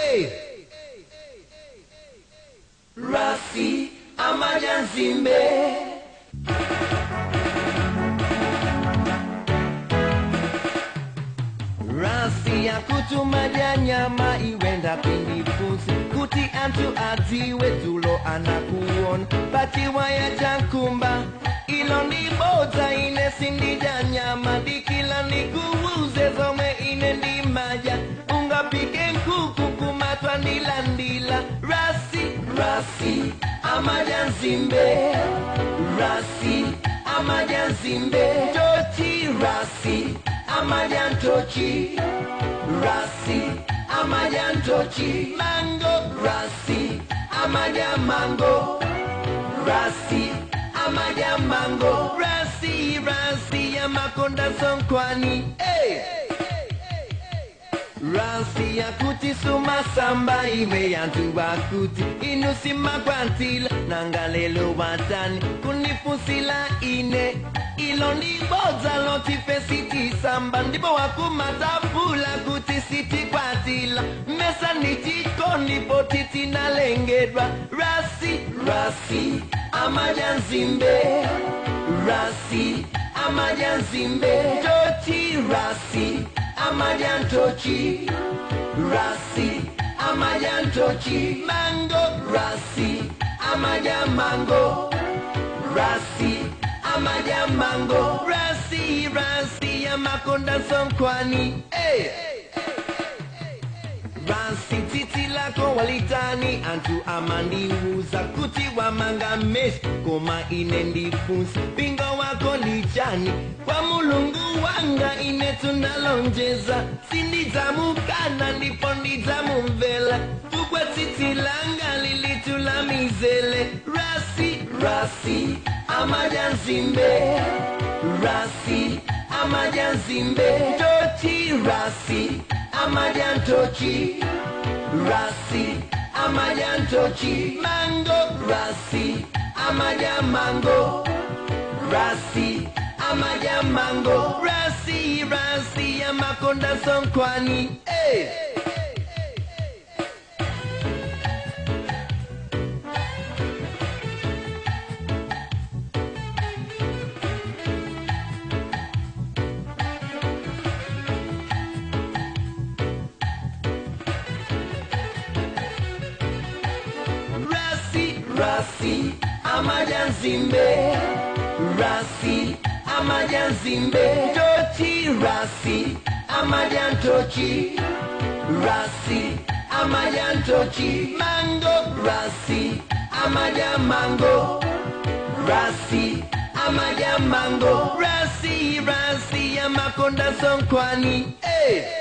hey. Rasi Amaja Nzimbe. Rasi ya kutumaja nyama iwenda pindifusi kuti antu atiwe tulo anakuon patiwa ya jankumba ilo ni boza ine sindija nyama dikila ni kuuze zome ine ndi maja unga pike nkuku kumatwa ndila Rasi Amaja Nzimbe. Rasi Amaja Nzimbe. Tochi Rasi Amaja Ntochi. Rasi Amaja Ntochi. Mango Rasi Amaja Mango. Rasi Amaja Mango. Rasi ya Makonda Sonkwani. Hey. Rasi ya kuti suma samba iwe yantu wakuti inusi magwantila nangalelo watani kunifusila ine ilondi boza loti fesiti samba ndipo wakumatapula kuti siti kwatila mesa nitiko nipo titi nalengedwa Rasi Amaja Nzimbe. Rasi Amaja Nzimbe. Tochi Rasi Amaja Ntochi. Rasi Amaja Ntochi. Mango Rasi Amaja Mango. Rasi Amaja Mango. Rasi ya Makonda Sonkwani. Hey. Rasi titi lako walitani antu amandi uza kuti wa manga mesh koma inendi funsi bingo wako lichani kwa mulungu wanga ine tunalonjeza sindizamu kana ndipo ndizamu mvela fukwe titi langa lilitula mizele Rasi Amaja Nzimbe. Rasi Amaja Nzimbe. Tochi Rasi Amaja Ntochi. Rasi Amaja Ntochi. Mango Rasi Amaja Mango. Rasi Amaja Mango. Rasi ya Makonda Sonkwani. Hey. Rasi Amaja Nzimbe. Rasi Amaja Nzimbe. Tochi Rasi Amaja Ntochi. Rasi Amaja Ntochi. Mango Rasi Amaja Mango. Rasi Amaja Mango. Rasi ya Makonda Sonkwani. Hey.